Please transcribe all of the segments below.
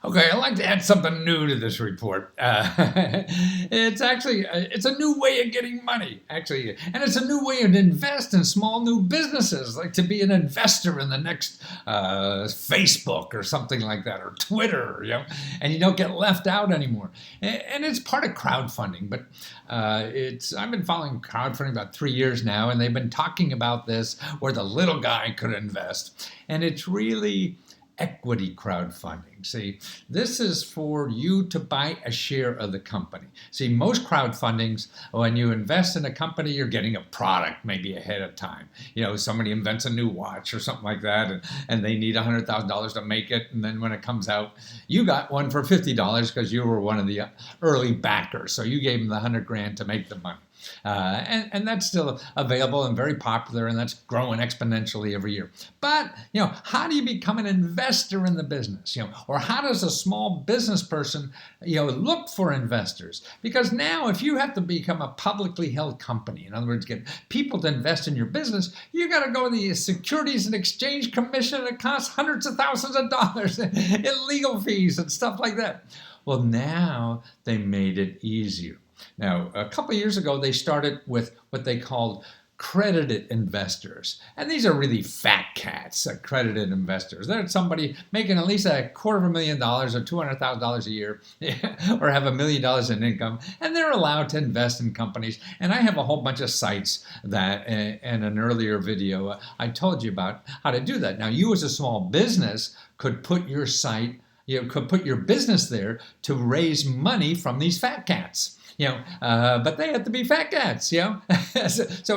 Okay, I'd like to add something new to this report. It's actually it's a new way of getting money, actually, and it's a new way to invest in small new businesses, like to be an investor in the next Facebook or something like that, or Twitter, and you don't get left out anymore. And it's part of crowdfunding, but I've been following crowdfunding about 3 years now, and they've been talking about this where the little guy could invest, and it's really equity crowdfunding. See, this is for you to buy a share of the company. See, most crowdfundings, when you invest in a company, you're getting a product maybe ahead of time. Somebody invents a new watch or something like that, and they need $100,000 to make it. And then when it comes out, you got one for $50 because you were one of the early backers. So you gave them the 100 grand to make the money. And that's still available and very popular, and that's growing exponentially every year. But, how do you become an investor in the business? Or how does a small business person, look for investors? Because now if you have to become a publicly held company, in other words, get people to invest in your business, you got to go to the Securities and Exchange Commission, and it costs hundreds of thousands of dollars in legal fees and stuff like that. Well, now they made it easier. Now, a couple of years ago, they started with what they called accredited investors. And these are really fat cats, accredited investors. They're somebody making at least $250,000 or $200,000 a year or have $1 million in income, and they're allowed to invest in companies. And I have a whole bunch of sites that in an earlier video I told you about how to do that. Now, you as a small business could put your site, could put your business there to raise money from these fat cats. But they have to be fat cats, So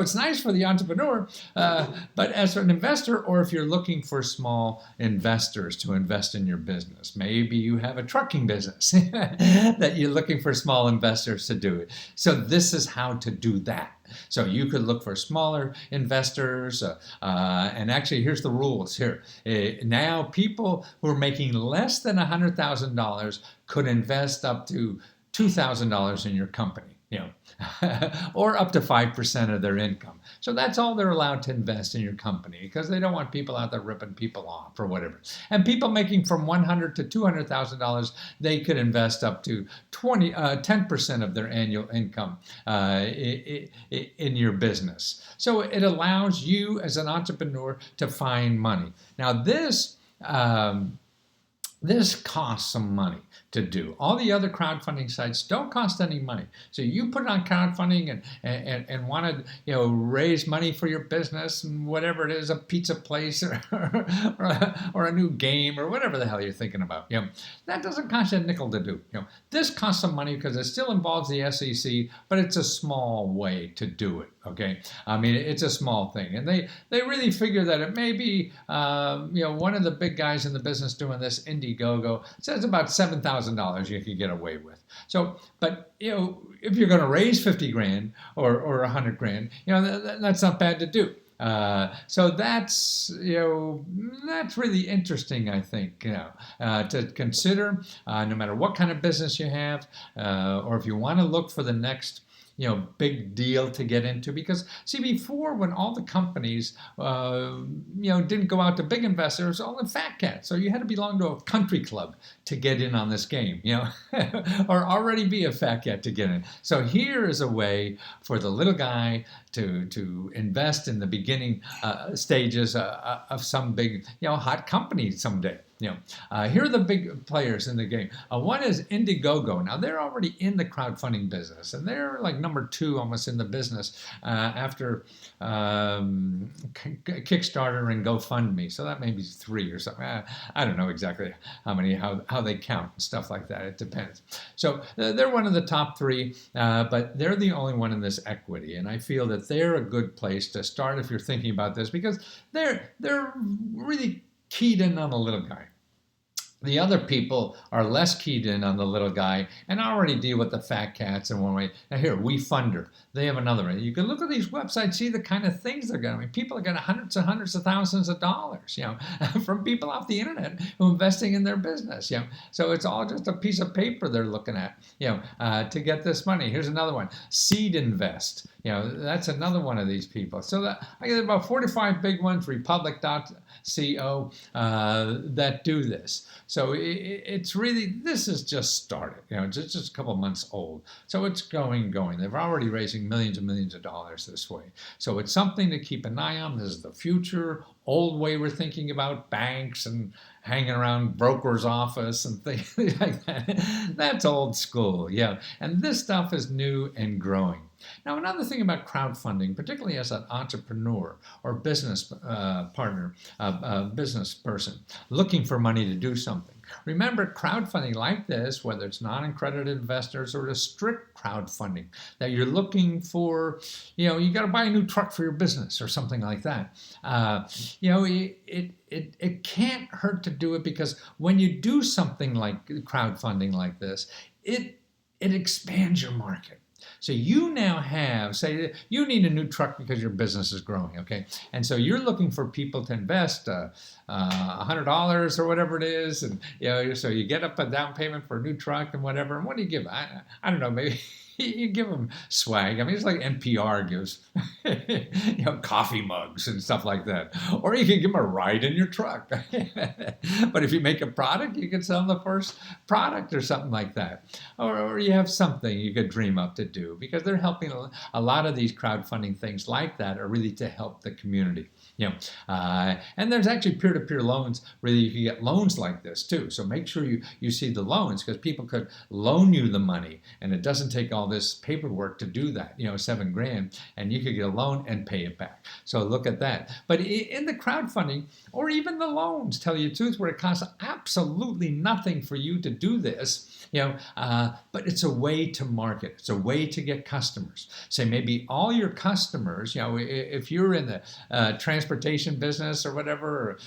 it's nice for the entrepreneur, but as for an investor, or if you're looking for small investors to invest in your business, maybe you have a trucking business that you're looking for small investors to do it. So this is how to do that. So you could look for smaller investors, and actually here's the rules here. Now people who are making less than $100,000 could invest up to $2,000 in your company, or up to 5% of their income. So that's all they're allowed to invest in your company, because they don't want people out there ripping people off or whatever. And people making from $100,000 to $200,000, they could invest up to 10% of their annual income in your business. So it allows you as an entrepreneur to find money. Now this costs some money to do. All the other crowdfunding sites don't cost any money. So you put it on crowdfunding and want to raise money for your business, and whatever it is, a pizza place or a new game or whatever the hell you're thinking about. That doesn't cost you a nickel to do. This costs some money because it still involves the SEC, but it's a small way to do it. Okay, I mean, it's a small thing, and they really figure that it may be one of the big guys in the business doing this, Indiegogo, says about $7,000 you could get away with. So, but if you're going to raise 50 grand or 100 grand, that's not bad to do. So that's really interesting, I think, to consider, no matter what kind of business you have, or if you want to look for the next big deal to get into. Because see, before, when all the companies didn't go out to big investors, all the fat cats, so you had to belong to a country club to get in on this game, or already be a fat cat to get in. So here is a way for the little guy to invest in the beginning stages of some big hot company someday. Here are the big players in the game. One is Indiegogo. Now, they're already in the crowdfunding business, and they're like number 2 almost in the business after Kickstarter and GoFundMe. So that may be 3 or something. I don't know exactly how they count and stuff like that. It depends. So they're one of the top 3, but they're the only one in this equity. And I feel that they're a good place to start if you're thinking about this, because they're really keyed in on the little guy. The other people are less keyed in on the little guy and already deal with the fat cats in one way. Now here, WeFunder, they have another way. You can look at these websites, see the kind of things they're getting. I mean, people are getting hundreds and hundreds of thousands of dollars, from people off the internet who are investing in their business, So it's all just a piece of paper they're looking at, to get this money. Here's another one, Seed Invest. That's another one of these people. So I get about 4 to 5 big ones, Republic.co, that do this. So So it's really, this is just started. It's just a couple months old. So it's going. They're already raising millions and millions of dollars this way. So it's something to keep an eye on. This is the future, old way we're thinking about banks and hanging around broker's office and things like that. That's old school, yeah. And this stuff is new and growing. Now, another thing about crowdfunding, particularly as an entrepreneur or business partner, business person looking for money to do something. Remember, crowdfunding like this, whether it's non-accredited investors or a strict crowdfunding, that you're looking for, you got to buy a new truck for your business or something like that. It can't hurt to do it, because when you do something like crowdfunding like this, it expands your market. So you now have, say, you need a new truck because your business is growing, okay? And so you're looking for people to invest $100 or whatever it is, and so you get up a down payment for a new truck and whatever. And what do you give? I don't know, maybe you give them swag. I mean, it's like NPR gives, coffee mugs and stuff like that. Or you can give them a ride in your truck. But if you make a product, you can sell them the first product or something like that. Or you have something you could dream up to do, because they're helping a lot of these crowdfunding things like that are really to help the community. And there's actually peer-to-peer loans where you can get loans like this too. So make sure you see the loans, because people could loan you the money, and it doesn't take all this paperwork to do that, $7,000, and you could get a loan and pay it back. So look at that. But in the crowdfunding, or even the loans, tell you the truth, where it costs absolutely nothing for you to do this, but it's a way to market. It's a way to get customers. Say maybe all your customers, if you're in the transportation business or whatever,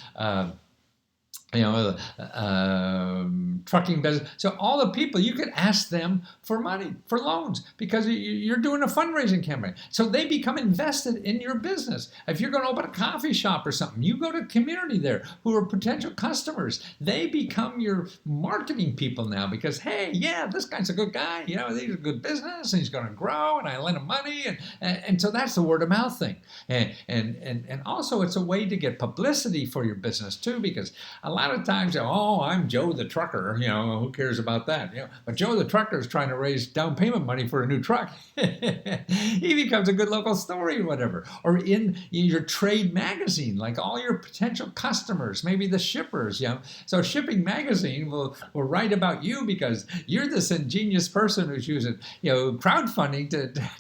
trucking business. So all the people, you could ask them for money, for loans, because you're doing a fundraising campaign. So they become invested in your business. If you're going to open a coffee shop or something, you go to community there who are potential customers. They become your marketing people now, because, hey, yeah, this guy's a good guy. He's a good business, and he's going to grow, and I lend him money. And so that's the word of mouth thing. And also it's a way to get publicity for your business too, because a lot of times, I'm Joe the trucker, who cares about that? But Joe the trucker is trying to raise down payment money for a new truck. He becomes a good local story or whatever. Or in your trade magazine, like all your potential customers, maybe the shippers, So Shipping Magazine will write about you because you're this ingenious person who's using, crowdfunding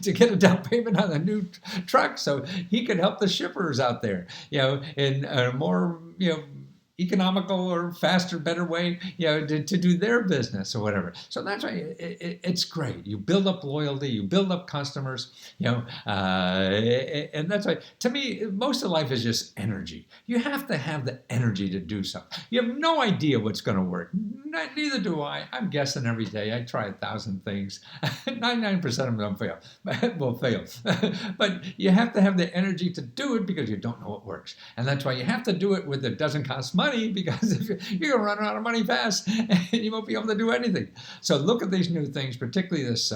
to get a down payment on a new truck, so he could help the shippers out there, in a more, economical or faster, better way, to do their business or whatever. So that's why it's great. You build up loyalty, you build up customers, and that's why, to me, most of life is just energy. You have to have the energy to do something. You have no idea what's going to work. Neither do I. I'm guessing every day. I try 1,000 things. 99% of them don't fail. Will fail. But you have to have the energy to do it, because you don't know what works. And that's why you have to do it with it doesn't cost money, because if you're going to run out of money fast, and you won't be able to do anything. So look at these new things, particularly this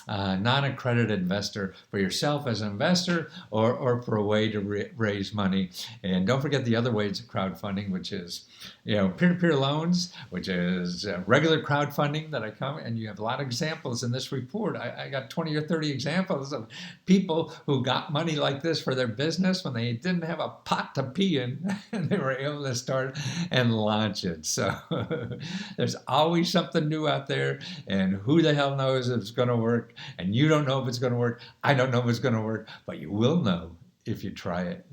non-accredited investor, for yourself as an investor, or for a way to raise money. And don't forget the other ways of crowdfunding, which is peer-to-peer loans, which is regular crowdfunding that I come, and you have a lot of examples in this report. I got 20 or 30 examples of people who got money like this for their business when they didn't have a pot to pee in, and they were able to start and launch it. So there's always something new out there, and who the hell knows if it's going to work? And you don't know if it's going to work. I don't know if it's going to work, but you will know if you try it.